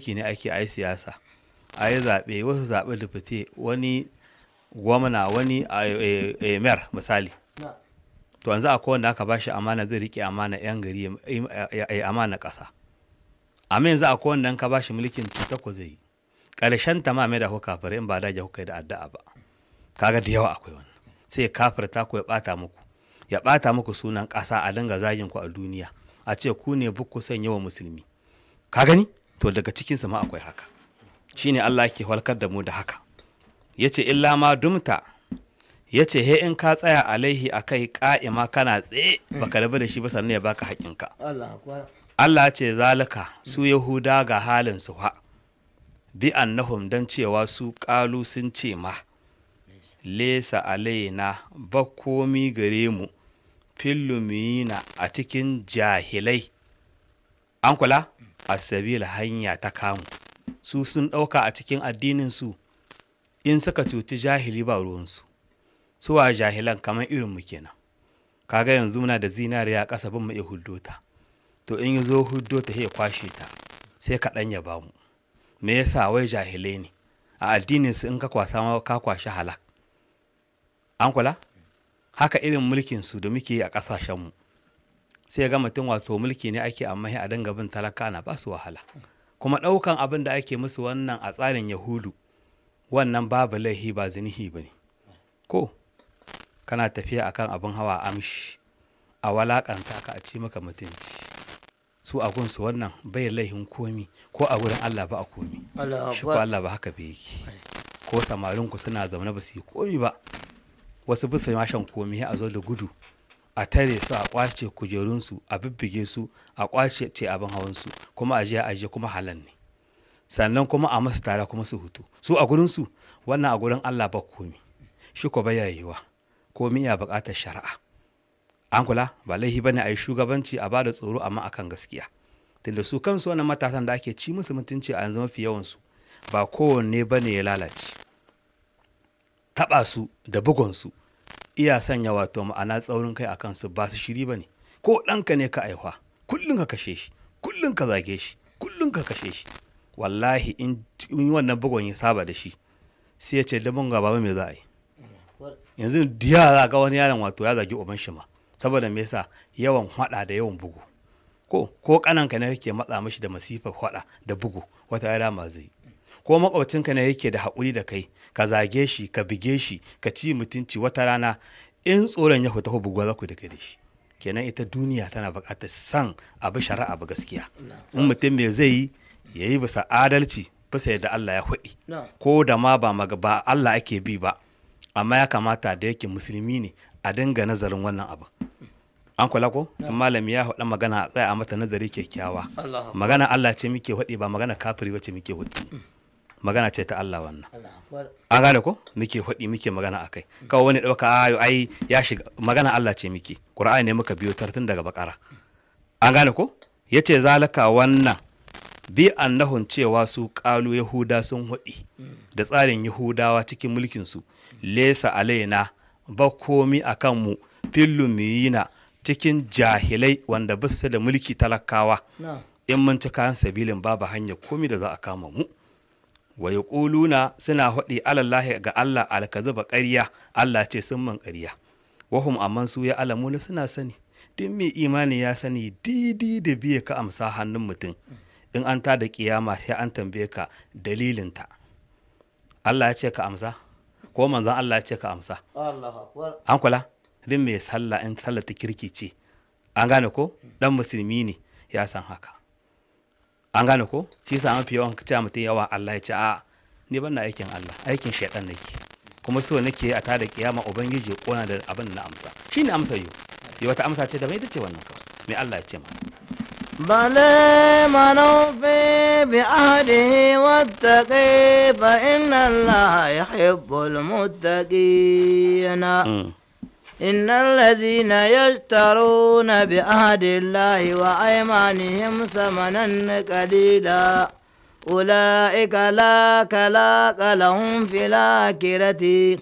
mulki ne ake a yi siyasa, a yi zaɓe, wasu zaɓe da fite, wani gwamna, wani mayor misali. To yanzu akwai wanda aka bashi amana zai riƙe amana 'yan gari ya amana ƙasa. Amma yanzu akwai wanda ka bashi mulkin cuta ko zai yi. Ƙarshen ta ma mai da ku kafirai in ba da kuka da addu'a ba. Kaga da yawa akwai wannan. Sai ya kafirta ku ya ɓata muku sunan ƙasa a dinga zagin ku a duniya. A ce ku ne bukku son yawan musulmi. Ka gani? To daga cikinsa ma akwai haka. Shine Allah ke halkar da mu da haka. Yace illa ma dumta, yace he in ka tsaya alaihi akai ƙa'ima kana tsaye baka rabu da shi ba sannan ya baka haƙinka. Allah ce zalika su Yahuda ga halin su ha bi annahum dan cewa su ƙalu sun ce ma lesa alaina ba komi gare mu fillumina a cikin jahilai. An kula asabila hanya ta kamu su sun ɗauka a cikin addinin su in suka cuci jahili ba ruwansu. Suwa jahilan kamar irin mu kenan. Kaga yanzu muna da zinariya a ƙasa bin mu iya huddota. To in yi zo huddota ya kwashe ta sai kaɗan ya bamu. Me yasa wai jahilai ne? A addinin su in ka kwasa ma ka kwashi halak. An kula? Haka irin mulkin su da muke yi a ƙasashen mu. Sai ga mutum wato mulki ne ake amma a dinga bin talaka na ba su wahala. Kuma ɗaukan abin da ake musu wannan a tsarin Yahudu wannan babu laihi ba zinihi ba ne. Ko kana tafiya akan abin hawa amshi a walakanta ka a ci maka mutunci. Su a gunsu wannan bai laihin komi ko a wurin Allah ba a komi. Shi ko Allah ba haka bai yake. Ko samarinku suna zaune ba su yi komi ba. Wasu bisa mashan komi a zo da gudu a tare su a kwace kujerunsu a bibbige su a kwace ce abin hawansu kuma a je kuma halan ne. Sannan kuma a masu tare kuma su hutu. Su a gurinsu wannan a gurin Allah ba komi. Shi ko bai yiwa komi ya buƙatar shari'a. An kula ba laihi bane a yi shugabanci a bada tsoro amma akan gaskiya. Tunda su kansu wannan matasan da ake ci musu mutunci a yanzu mafi yawansu ba kowanne bane ya lalace. Taɓa su da bugonsu iya sanya wato ma'ana tsaurin kai a kansu ba su shiri ba ne. Ko ɗanka ne ka aihuwa kullum ka kashe shi, kullum ka zage shi, kullum ka kashe shi. Wallahi in wannan bugon ya saba da shi sai ya ce da mun gaba me za a yi. Yanzu diya za ga wani yaron wato ya zagi uban shi ma saboda me yasa yawan hada da yawan bugu. Ko kananka ne yake matsa mishi da masifar hada da bugu wata ya dama zai. Ko makwabcinka ne yake da haƙuri da kai ka zage shi ka bige shi ka ci mutunci wata rana in tsoron ya fita buguwa za ku da kai da shi. Kenan ita duniya tana buƙatar san abu shari'a ba gaskiya. In mutum me zai yi ya yi bisa adalci bisa yadda Allah ya faɗi. Ko da ma ba Allah ake bi ba amma ya kamata da yake musulmi ne a dinga nazarin wannan abu. An kula ko? In malami ya faɗa magana a tsaya a mata nazari kyakkyawa. Magana Allah ce muke faɗi ba magana kafiri ba ce muke faɗi. Magana ce ta Allah wannan. An gane ko? Muke faɗi muke magana akai. Kawai wani ɗauka ai ya shiga magana Allah ce muke. Qur'ani ne muka biyo tartun daga Bakara. An gane ko? Yace zalaka wannan bi annahun cewa su ƙalu Yahuda sun haɗi da tsarin Yahudawa cikin mulkinsu lesa alaina ba komi a kanmu fillumiyina cikin jahilai wanda bisa da mulki talakawa in mun ci kayan sabilin babu hanyar komi da za a kama mu. Wa yaquluna suna haɗi alallahi ga Allah alkazuba ƙarya Allah ce sun man ƙarya. Wahum amman su ya alamuna suna sani. Duk mai imani ya sani didi da biye ka amsa hannun mutum. In an ta da kiyama sai an tambaye ka dalilinta. Allah ya ce ka amsa ko manzon Allah ya ce ka amsa. An kula din mai sallah in sallah ta kirki ce. An gane ko dan musulmi ne ya san haka. An gane ko shi sa mafi yawan cewa mutum yawa Allah ya ce a ni ban na aikin Allah aikin shaitan nake kuma so nake a ta da kiyama ubangiji ya kona da abin na amsa. Shine amsa yau. Wata amsa ce da bai dace wannan kawai. Me Allah ya ce ma. بل من أوفي بعهده واتقي فإن الله يحب المتقين إن الذين يشترون بعهد الله وأيمانهم ثمنا قليلا أولئك لا خلاق لهم في الآخرة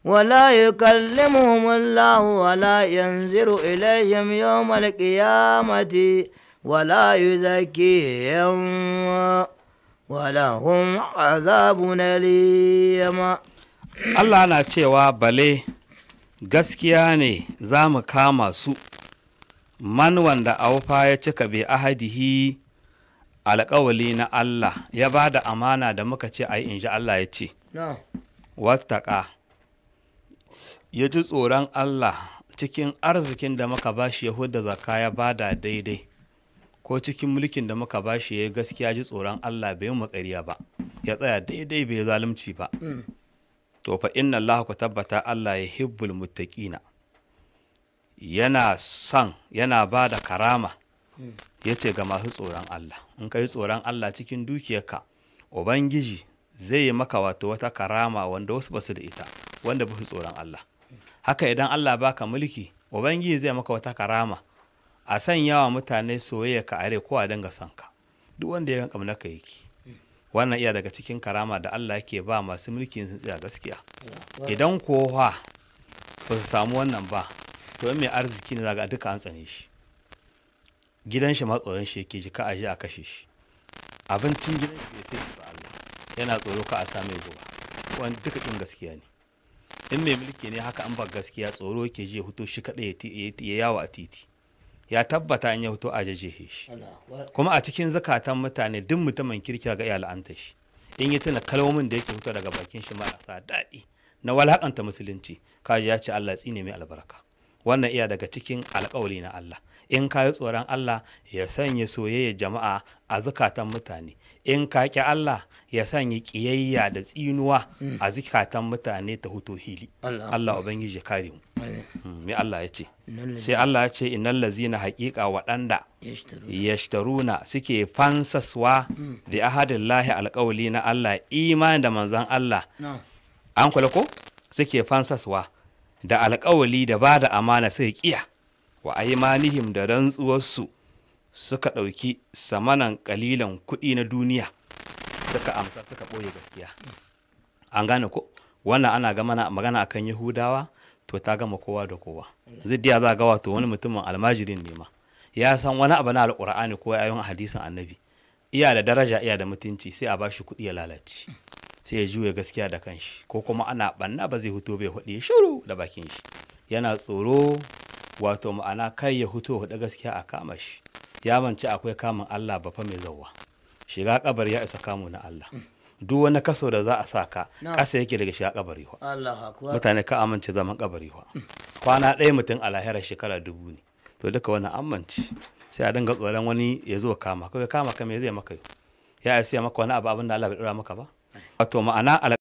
ولا يكلمهم الله ولا ينظر إليهم يوم القيامة ولا يزكيهم ولهم عذاب أليم. Allah na cewa bale gaskiya ne za mu kama su man wanda aufa ya cika bi ahadihi alƙawali na Allah ya ba da amana da muka ce a yi inji Allah ya ce wattaƙa ya ji tsoron Allah cikin arzikin da muka ba shi Yahuda zakka ya ba da daidai ko cikin mulkin da muka ba shi ya gaskiya ji tsoron Allah bai yi maƙariya ba ya tsaya daidai bai zalunci ba to fa inna Allah ku tabbata Allah ya hibbul muttaqina yana son yana ba da karama ya ce ga masu tsoron Allah in ka yi tsoron Allah cikin dukiyarka ubangiji zai yi maka wato wata karama wanda wasu basu da ita wanda ba su tsoron Allah haka idan Allah baka mulki ubangiji zai maka wata karama a sanya wa mutane soyayya ka are ko a dinga son ka duk wanda ya kamna ka yake wannan iya daga cikin karama da Allah yake ba masu mulki sun tsaya gaskiya idan kowa ba su samu wannan ba to mai arziki ne zaga duka an tsane shi gidan shi ma tsoron shi yake ji ka aje a kashe shi abincin gidan shi sai ba Allah yana tsoro ka a same goba wani duka din gaskiya ne in mai mulki ne haka an ba gaskiya tsoro yake ji ya fito shi kadai ya yawo a titi ya tabbata in ya fito a jajehe shi kuma a cikin zakatan mutane duk mutumin kirki ga iya la'anta shi in yi tuna kalmomin da yake fito daga bakin shi marasa daɗi na walhaƙanta musulunci kaji ya ce Allah tsine mai albarka wannan iya daga cikin alƙawari na Allah in ka yi tsoron Allah ya sanya soyayya jama'a a zakatan mutane in ka ƙi Allah ya sanya ƙiyayya da tsinuwa a zakatan mutane ta huto hili Allah ubangiji kare mu me Allah ya ce sai Allah ya ce innal lazina haqiqa waɗanda yashtaruna suke fansaswa bi ahadillahi alƙawli na Allah imani da manzon Allah an kula ko suke fansaswa da alƙawali da ba da amana sai kiya wa aymanihim da rantsuwarsu suka ɗauki samanan ƙalilan kuɗi na duniya suka amsa suka ɓoye gaskiya an gane ko wannan ana ga magana akan Yahudawa to ta gama kowa da kowa ziddiya za ga wato wani mutumin almajirin ne ma ya san wani abu na alƙur'ani ko ayoyin hadisin annabi iya da daraja iya da mutunci sai a bashi kuɗi ya lalace sai ya juya gaskiya da kanshi ko kuma ana banna ba zai huto bai hudu shiru da bakin shi yana tsoro wato ma'ana kai ya huto hudu gaskiya a kama shi ya mance akwai kamun Allah ba fa mai zawwa shiga kabari ya isa kamu na Allah duk wani kaso da za a sa ka kasa yake daga shiga kabari wa mutane ka amince zaman kabari wa kwana ɗaya mutum a lahirar shekara 1000 ne to duka wani amince sai a dinga tsoron wani ya zo kama kai kama ka me zai maka ya siya maka wani abu abin da Allah bai dora maka ba wato ma'ana